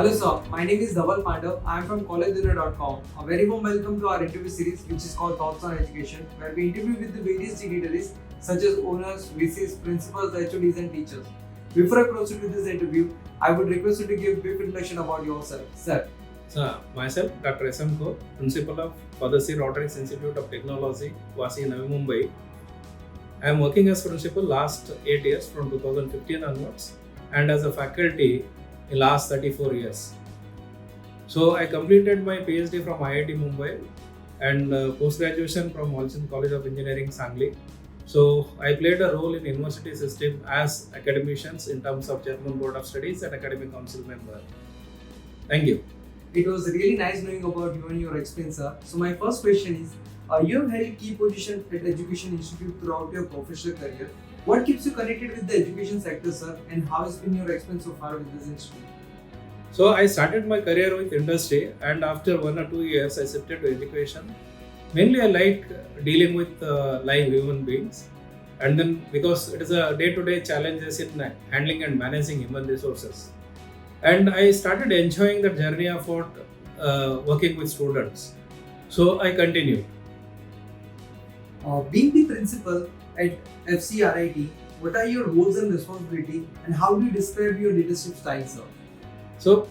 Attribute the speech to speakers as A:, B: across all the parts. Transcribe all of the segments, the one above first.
A: Hello sir, my name is Dhaval Pandav. I am from collegedunia.com. A very warm welcome to our interview series which is called Thoughts on Education, where we interview with the various dignitaries such as owners, VCs, principals, HODs and teachers. Before I proceed with this interview, I would request you to give a brief introduction about yourself. Sir.
B: So, myself, Dr. S.M. Kaur, Principal of Father C. Rodrigues Institute of Technology, Vasi, Navi Mumbai. I am working as principal last 8 years from 2015 onwards and as a faculty in last 34 years. So, I completed my PhD from IIT Mumbai and post-graduation from Walchand College of Engineering, Sangli. So, I played a role in university system as academicians in terms of Chairman Board of Studies and Academic Council member. Thank you.
A: It was really nice knowing about you and your experience, sir. So my first question is, you have held key position at Education Institute throughout your professional career. What keeps you connected with the education sector, sir, and how has been your experience so far with this institute?
B: So I started my career with industry, and after 1 or 2 years I shifted to education. Mainly I like dealing with live human beings, and then because it is a day-to-day challenges in handling and managing human resources. And I started enjoying the journey of working with students. So I continued.
A: Being the principal at FCRIT, what are your roles and responsibility, and how do you describe your leadership style, sir?
B: So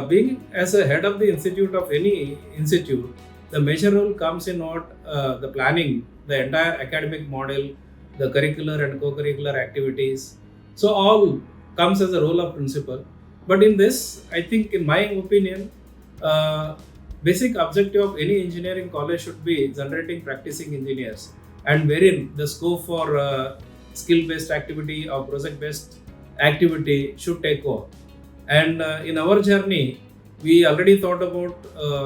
B: being as a head of the institute of any institute, the major role comes in the planning, the entire academic model, the curricular and co-curricular activities. So all comes as a role of principal. But in this, I think in my opinion, basic objective of any engineering college should be generating practicing engineers, and wherein the scope for skill-based activity or project-based activity should take over. And in our journey, we already thought about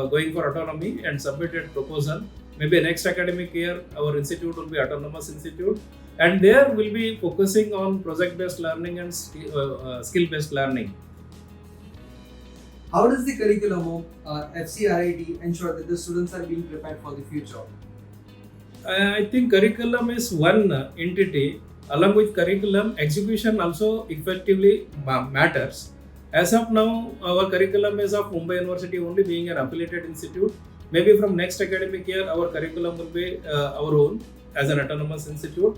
B: going for autonomy and submitted proposal. Maybe next academic year, our institute will be autonomous institute, and there we'll be focusing on project-based learning and skill-based learning.
A: How does the curriculum of FCRIT ensure that the students are being prepared for the future?
B: I think curriculum is one entity. Along with curriculum, execution also effectively matters. As of now, our curriculum is of Mumbai University only, being an affiliated institute. Maybe from next academic year, our curriculum will be our own as an autonomous institute.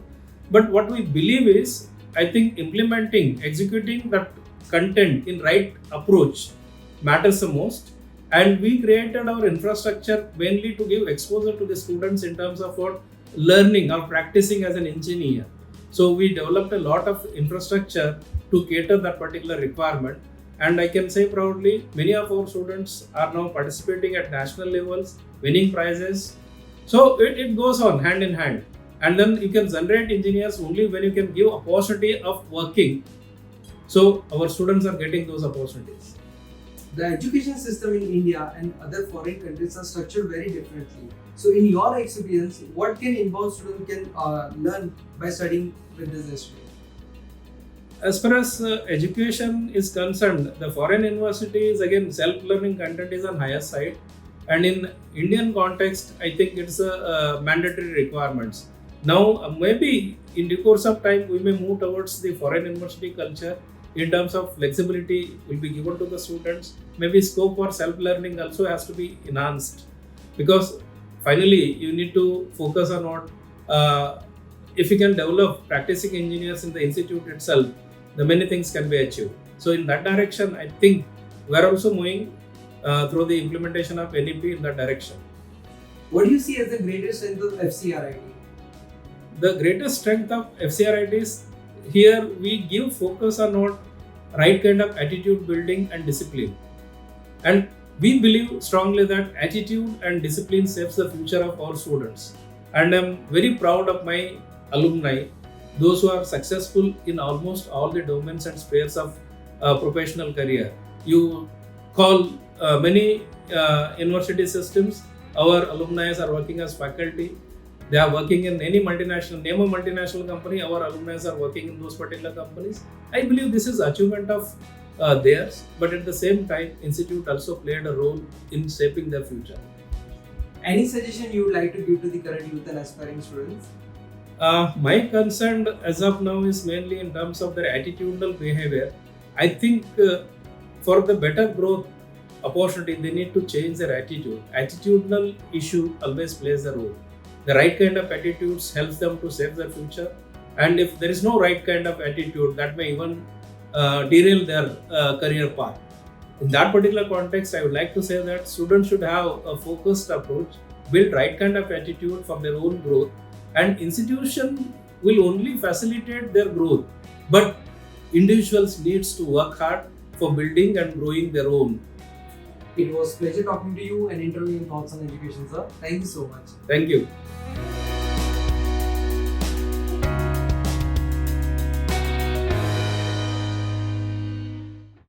B: But what we believe is, I think executing that content in right approach matters the most, and we created our infrastructure mainly to give exposure to the students in terms of what learning or practicing as an engineer. So we developed a lot of infrastructure to cater that particular requirement, and I can say proudly many of our students are now participating at national levels, winning prizes. So it goes on hand in hand, and then you can generate engineers only when you can give opportunity of working. So our students are getting those opportunities.
A: The education system in India and other foreign countries are structured very differently. So, in your experience, what can involved student can learn by studying with this institute?
B: As far as education is concerned, the foreign universities again self-learning content is on higher side, and in Indian context, I think it's a mandatory requirements. Now, maybe in the course of time, we may move towards the foreign university culture. In terms of flexibility will be given to the students. Maybe scope for self-learning also has to be enhanced, because finally you need to focus on what if you can develop practicing engineers in the institute itself, the many things can be achieved. So in that direction, I think we are also moving through the implementation of NEP in that direction.
A: What do you see as the greatest strength of FCRIT?
B: The greatest strength of FCRIT is here we give focus on what right kind of attitude building and discipline, and we believe strongly that attitude and discipline shapes the future of our students. And I'm very proud of my alumni, those who are successful in almost all the domains and spheres of professional career. You call many university systems, our alumni are working as faculty. They are working in any multinational, name a multinational company, our alumni are working in those particular companies. I believe this is achievement of theirs, but at the same time, institute also played a role in shaping their future.
A: Any suggestion you would like to give to the current youth and aspiring students?
B: My concern as of now is mainly in terms of their attitudinal behavior. I think for the better growth opportunity, they need to change their attitude. Attitudinal issue always plays a role. The right kind of attitudes helps them to save their future, and if there is no right kind of attitude, that may even derail their career path. In that particular context, I would like to say that students should have a focused approach, build right kind of attitude for their own growth, and institution will only facilitate their growth. But individuals needs to work hard for building and growing their own.
A: It was pleasure talking to you and interviewing thoughts on education, sir. Thank you so much.
B: Thank you.